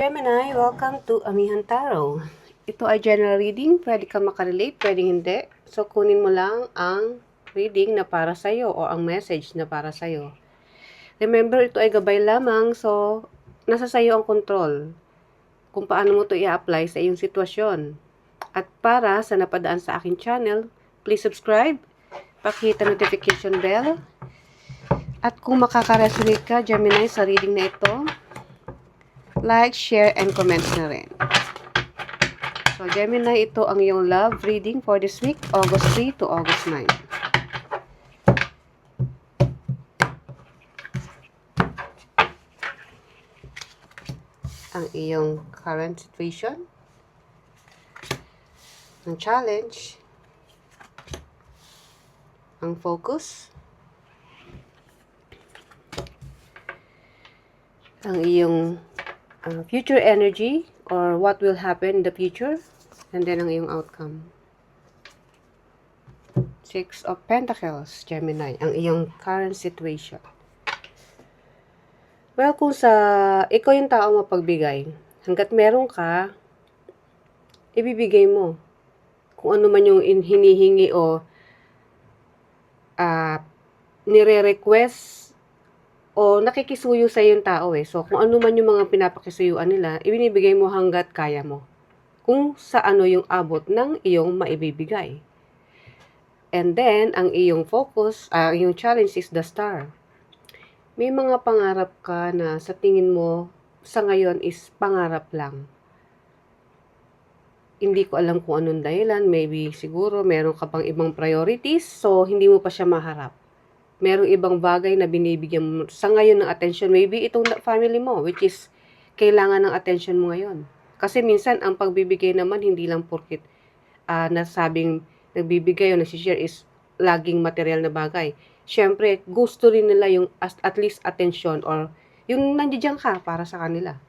Gemini, welcome to Amihan Tarot. Ito ay general reading. Pwede ka makarelate, pwede hindi. So, kunin mo lang ang reading na para sa'yo o ang message na para sa'yo. Remember, ito ay gabay lamang. So, nasa sa'yo ang control kung paano mo ito i-apply sa iyong sitwasyon. At para sa napadaan sa aking channel, please subscribe, pakita notification bell. At kung makaka-resonate ka, Gemini, sa reading na ito, like, share, and comments na rin. So, Gemini, ito ang iyong love reading for this week, August 3 to August 9. Ang iyong current situation, ang challenge, ang focus, ang iyong future energy or what will happen in the future, and then ang iyong outcome. Six of Pentacles, Gemini, ang iyong current situation. Well, kung ikaw yung tao mapagbigay, hanggat meron ka, ibibigay mo. Kung ano man yung hinihingi o nire-request o nakikisuyo sa yung tao eh. So, kung ano man yung mga pinapakisuyuan nila, ibinibigay mo hanggat kaya mo. Kung sa ano yung abot ng iyong maibibigay. And then, ang iyong focus, iyong challenge is the star. May mga pangarap ka na sa tingin mo sa ngayon is pangarap lang. Hindi ko alam kung anong dahilan. Maybe siguro meron ka pang ibang priorities, so hindi mo pa siya maharap. Merong ibang bagay na binibigyan mo sa ngayon ng attention. Maybe itong family mo, which is kailangan ng attention mo ngayon. Kasi minsan, ang pagbibigay naman, hindi lang porkit nasabing nagbibigay o nagsishare is laging material na bagay. Siyempre, gusto rin nila yung at least attention or yung nandiyan ka para sa kanila.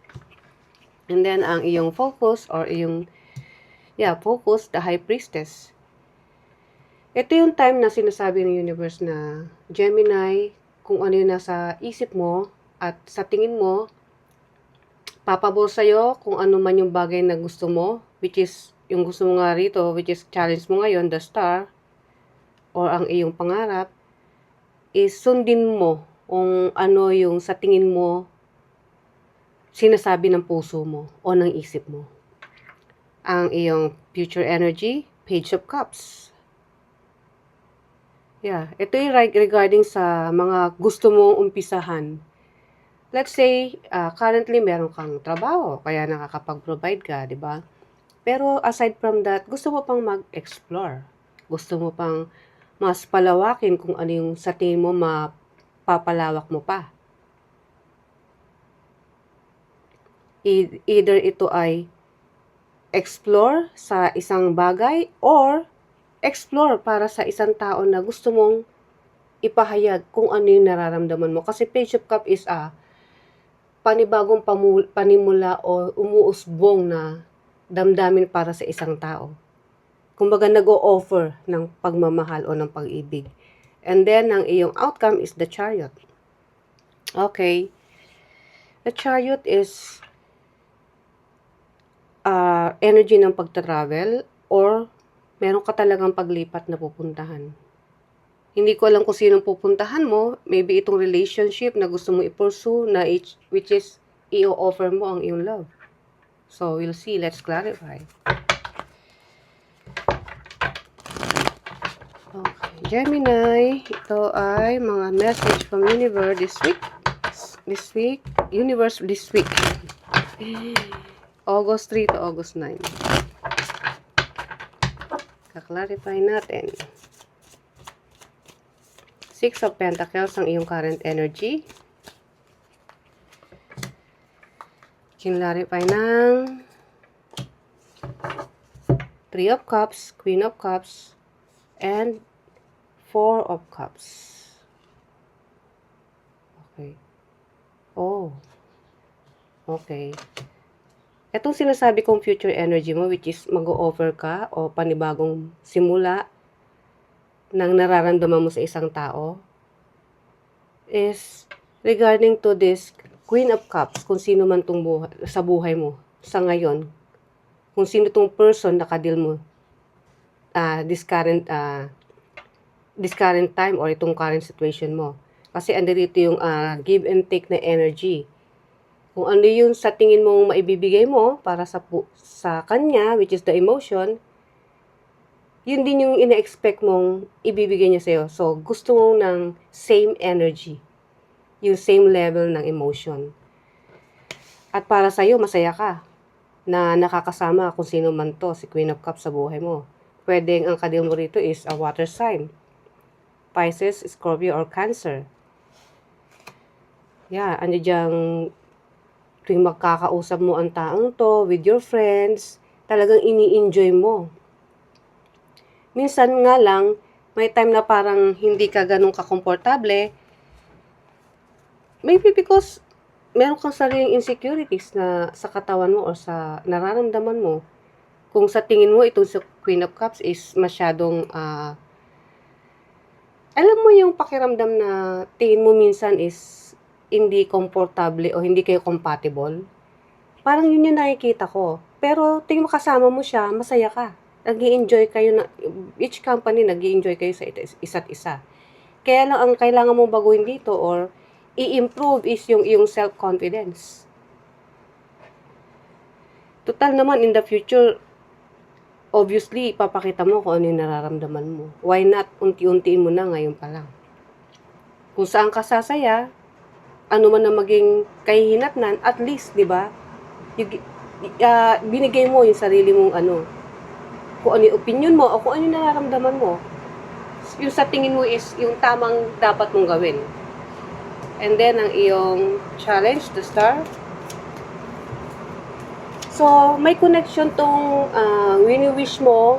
And then, ang iyong focus or iyong focus, the High Priestess. Ito yung time na sinasabi ng universe na Gemini, kung ano yung nasa isip mo at sa tingin mo, papabor sa'yo kung ano man yung bagay na gusto mo, which is yung gusto mo nga rito, which is challenge mo ngayon, the star, or ang iyong pangarap, is sundin mo kung ano yung sa tingin mo sinasabi ng puso mo o ng isip mo. Ang iyong future energy, Page of Cups. Ito yung regarding sa mga gusto mong umpisahan. Let's say, currently meron kang trabaho, kaya nakakapag-provide ka, di ba? Pero aside from that, gusto mo pang mag-explore. Gusto mo pang mas palawakin kung ano yung sa tingin mo mapapalawak mo pa. Either ito ay explore sa isang bagay or explore para sa isang tao na gusto mong ipahayag kung ano yung nararamdaman mo. Kasi Page of Cup is panibagong panimula o umuusbong na damdamin para sa isang tao. Kumbaga nag-o-offer ng pagmamahal o ng pag-ibig. And then, ang iyong outcome is the Chariot. Okay. The Chariot is energy ng pagta-travel or meron ka talagang paglipat na pupuntahan. Hindi ko alam kung sinong pupuntahan mo. Maybe itong relationship na gusto mo i-pursue na which is i-offer mo ang iyong love. So, we'll see. Let's clarify. Okay. Gemini, ito ay mga message from universe this week. Universe this week. August 3 to August 9. Kaklarify natin. Six of Pentacles ang iyong current energy. Kinlarify ng Three of Cups, Queen of Cups, and Four of Cups. Okay. Oh. Okay. Itong sinasabi kong future energy mo, which is mag-o-offer ka o panibagong simula ng nararamdaman mo sa isang tao, is regarding to this Queen of Cups, kung sino man tong sa buhay mo, sa ngayon, kung sino tong person na kadil mo, this current time or itong current situation mo. Kasi andito yung give and take na energy. Kung ano yung sa tingin mong maibibigay mo para sa kanya, which is the emotion, yun din yung ina-expect mong ibibigay niya sa'yo. So, gusto mo ng same energy. Yung same level ng emotion. At para sa'yo, masaya ka na nakakasama kung sino man to, si Queen of Cups sa buhay mo. Pwedeng ang kadil mo rito is a water sign. Pisces, Scorpio, or Cancer. Yeah, ano diyang tuwing magkakausap mo ang taong to with your friends, talagang ini-enjoy mo. Minsan nga lang, may time na parang hindi ka ganun kakomportable. Maybe because meron kang sariling insecurities na sa katawan mo o sa nararamdaman mo. Kung sa tingin mo itong sa Queen of Cups is masyadong alam mo yung pakiramdam na tingin mo minsan is hindi komportable o hindi kayo compatible. Parang yun yung nakikita ko. Pero tingin mo kasama mo siya, masaya ka. Nag-i-enjoy kayo na, each company nag-i-enjoy kayo sa isa't isa. Kaya lang ang kailangan mong baguhin dito or i-improve is yung iyong self-confidence. Total naman in the future, obviously, ipapakita mo kung ano yung nararamdaman mo. Why not unti-untiin mo na ngayon pa lang? Kung saan ka sasaya, ano man na maging kahihinatnan, at least, di ba, binigay mo yung sarili mong kung ano yung opinion mo o kung ano yung nararamdaman mo. Yung sa tingin mo is yung tamang dapat mong gawin. And then, ang iyong challenge, the star. So, may connection tong wini-wish mo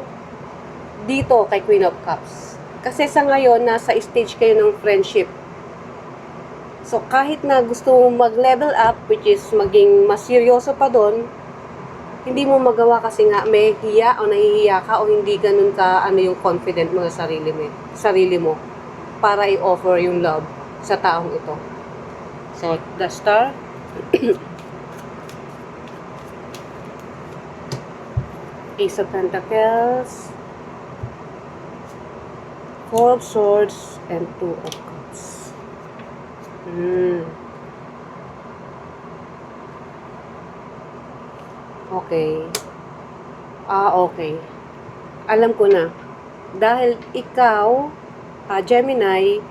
dito kay Queen of Cups. Kasi sa ngayon, nasa stage kayo ng friendship. So, kahit na gusto mong mag-level up, which is maging mas seryoso pa doon, hindi mo magawa kasi nga may hiya o nahihiya ka o hindi ganun ka yung confident mo sa sarili mo para i-offer yung love sa taong ito. So, the star. Ace of Pentacles, Four of Swords, and Two of Cups. Okay. Okay. Alam ko na. Dahil ikaw, Gemini,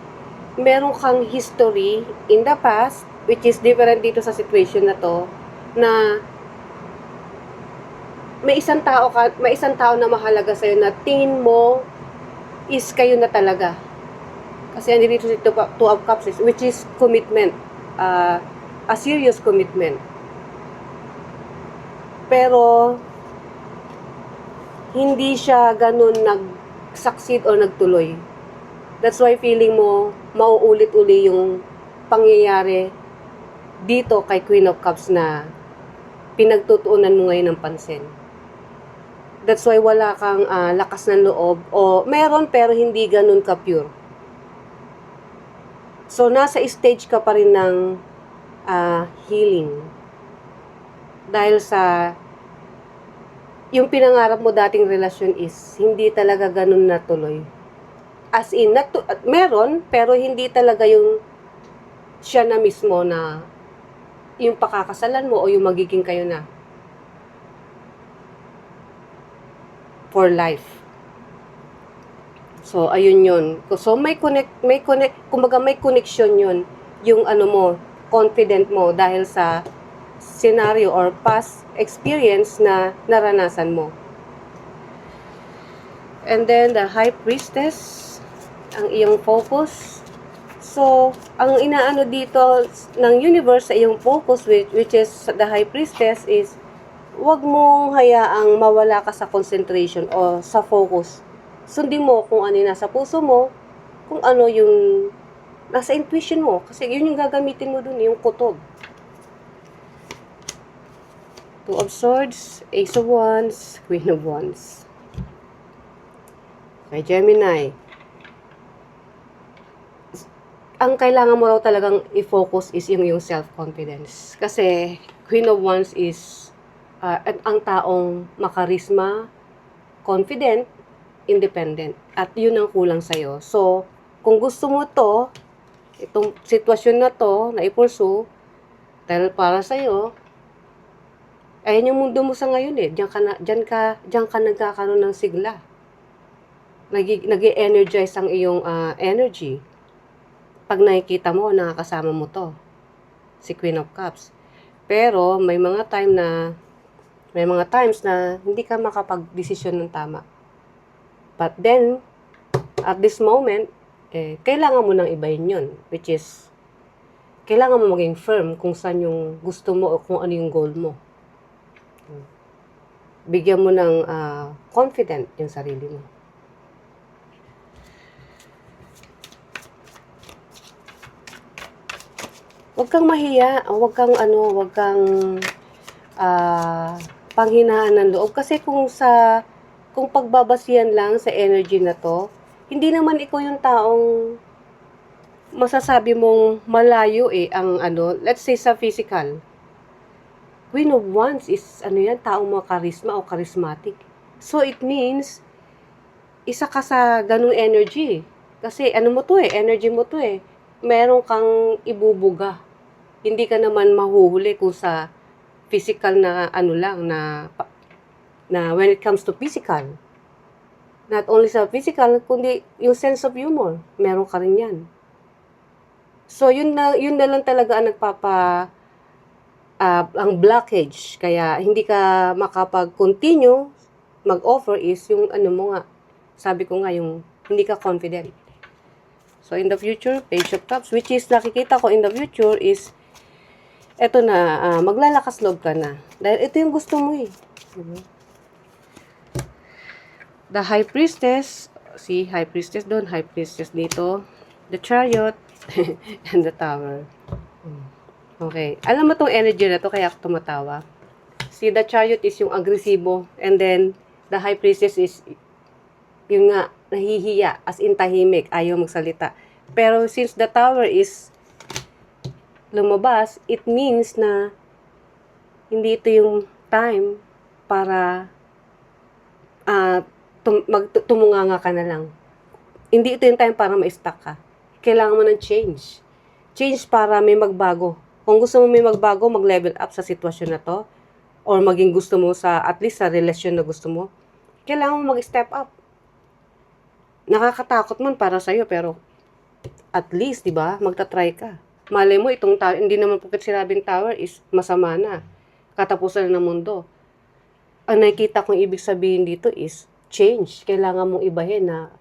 meron kang history in the past, which is different dito sa situation na to, na may isang tao na mahalaga sa'yo na tingin mo is kayo na talaga. Kasi andito si Two of Cups, which is commitment. A serious commitment. Pero, hindi siya ganun nag-succeed o nagtuloy. That's why feeling mo, mauulit-uli yung pangyayari dito kay Queen of Cups na pinagtutuunan mo ngayon ng pansin. That's why wala kang lakas ng loob o meron pero hindi ganun ka-pure. So, nasa stage ka pa rin ng healing. Dahil sa yung pinangarap mo dating relasyon is hindi talaga ganun natuloy. As in, meron, pero hindi talaga yung siya na mismo na yung pakakasalan mo o yung magiging kayo na for life. So, ayun yun. So, kumbaga may connection yun, yung confident mo dahil sa scenario or past experience na naranasan mo. And then, the High Priestess, ang iyong focus. So, ang inaano dito ng universe sa iyong focus, which is the High Priestess, is huwag mong hayaang mawala ka sa concentration o sa focus. Sundin mo kung ano yung nasa puso mo, kung ano yung nasa intuition mo. Kasi yun yung gagamitin mo dun, yung kutob. Two of Swords, Ace of Wands, Queen of Wands. Kay Gemini, ang kailangan mo raw talagang i-focus is yung self-confidence. Kasi, Queen of Wands is ang taong makarisma, confident, independent. At yun ang kulang sa'yo. So, kung gusto mo to, itong sitwasyon na to, na i-pursue, dahil para sa'yo, ayan yung mundo mo sa ngayon eh. Diyan ka nagkakaroon ng sigla. Nag-i-energize ang iyong energy. Pag nakikita mo, nakakasama mo to. Si Queen of Cups. Pero, may mga times na hindi ka makapag-desisyon ng tama. But then, at this moment, kailangan mo nang ibahin yun. Which is, kailangan mo maging firm kung saan yung gusto mo o kung ano yung goal mo. Bigyan mo ng confident yung sarili mo. Huwag kang mahiya, huwag kang panghinaan ng loob. Kasi kung pagbabasihan lang sa energy na to, hindi naman ikaw yung taong masasabi mong malayo ang let's say sa physical. Queen of Wands is taong makarisma o charismatic. So it means, isa ka sa ganung energy. Kasi energy mo to meron kang ibubuga. Hindi ka naman mahuhuli kung sa physical na na when it comes to physical. Not only sa physical, kundi yung sense of humor. Meron ka rin yan. So, yun na lang talaga ang ang blockage. Kaya, hindi ka makapag-continue mag-offer is yung mo nga. Sabi ko nga, yung hindi ka confident. So, in the future, Page of Cups, which is nakikita ko in the future is eto na, maglalakas loob ka na. Dahil ito yung gusto mo eh. The High Priestess, si High Priestess doon, High Priestess dito, the Chariot, and the Tower. Okay. Alam mo tong energy na to, kaya ako tumatawa. Si the Chariot is yung agresibo, and then the High Priestess is yung nga, nahihiya, as in tahimik, ayaw magsalita. Pero since the Tower is lumabas, it means na hindi ito yung time para tumunganga ka na lang. Hindi ito yung time para ma-stuck ka. Kailangan mo ng change. Change para may magbago. Kung gusto mo may magbago, mag-level up sa sitwasyon na to, or maging gusto mo at least sa relasyon na gusto mo, kailangan mo mag-step up. Nakakatakot man para sa'yo, pero at least, di ba, magta-try ka. Malay mo, itong tower, hindi naman pagkat sinabing tower is masama na. Katapusan na ng mundo. Ang nakikita kong ibig sabihin dito is change. Kailangan mong ibahin na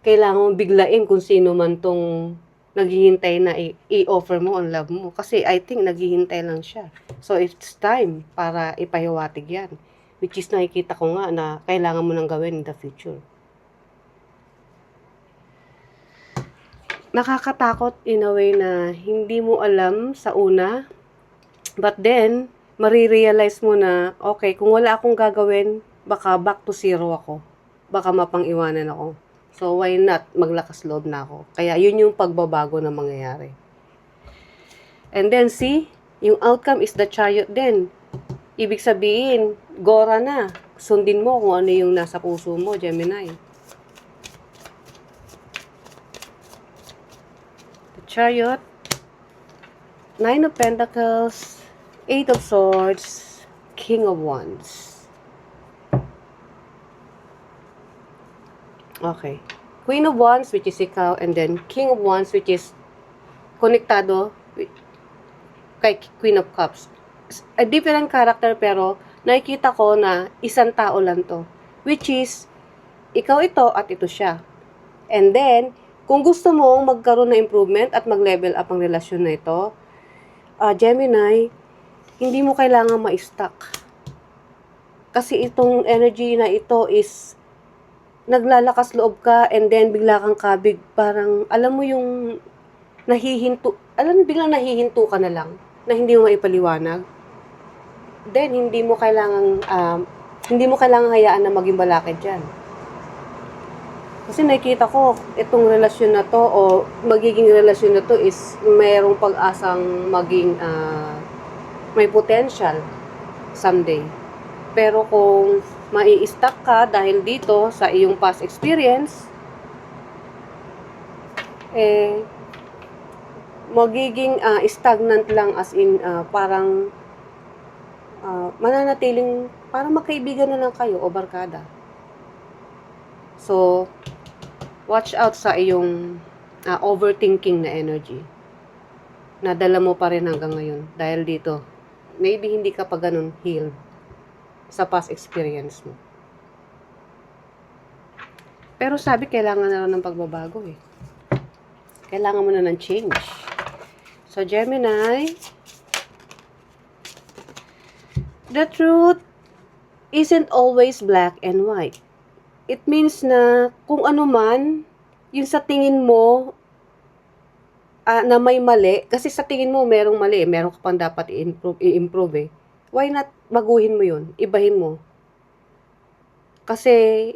kailangan mong biglain kung sino man tong naghihintay na i-offer mo ang love mo. Kasi I think naghihintay lang siya. So it's time para ipahiwatig yan. Which is nakikita ko nga na kailangan mo nang gawin in the future. Nakakatakot in a way na hindi mo alam sa una, but then, marirealize mo na, okay, kung wala akong gagawin, baka back to zero ako. Baka mapang-iwanan ako. So, why not? Maglakas loob na ako. Kaya, yun yung pagbabago na mangyayari. And then, see, yung outcome is the Chariot din. Ibig sabihin, gora na. Sundin mo kung ano yung nasa puso mo, Gemini. Chariot, Nine of Pentacles, Eight of Swords, King of Wands. Okay. Queen of Wands, which is ikaw, and then King of Wands, which is konektado kay Queen of Cups. A different character, pero nakikita ko na isang tao lang to. Which is, ikaw ito at ito siya. And then, kung gusto mong magkaroon ng improvement at mag-level up ang relasyon na ito, Gemini, hindi mo kailangan ma-stuck. Kasi itong energy na ito is naglalakas loob ka and then bigla kang kabig. Parang, alam mo yung biglang nahihinto ka na lang na hindi mo maipaliwanag. Then, hindi mo kailangan hayaan na maging balakid dyan. Kasi nakikita ko, itong relasyon na to o magiging relasyon na to is mayroong pag-asang maging may potential someday. Pero kung mai-stuck ka dahil dito sa iyong past experience, magiging stagnant lang, as in parang mananatiling parang magkaibigan na lang kayo o barkada. So, watch out sa iyong overthinking na energy. Nadala mo pa rin hanggang ngayon. Dahil dito, maybe hindi ka pa ganun healed sa past experience mo. Pero sabi, kailangan na lang ng pagbabago eh. Kailangan mo na ng change. So, Gemini, the truth isn't always black and white. It means na kung ano man, yung sa tingin mo na may mali, kasi sa tingin mo merong mali, meron ka pang dapat i-improve eh. Why not baguhin mo yun? Ibahin mo. Kasi,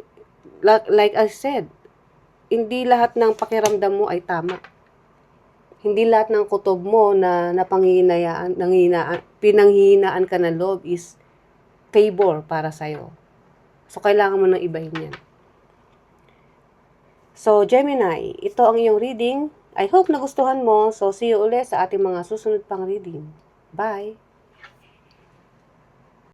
like I said, hindi lahat ng pakiramdam mo ay tama. Hindi lahat ng kutob mo na pinanghihinaan ka ng loob is favor para sa'yo. So, kailangan mo nang ibahin yan. So, Gemini, ito ang iyong reading. I hope nagustuhan mo. So, see you ulit sa ating mga susunod pang reading. Bye!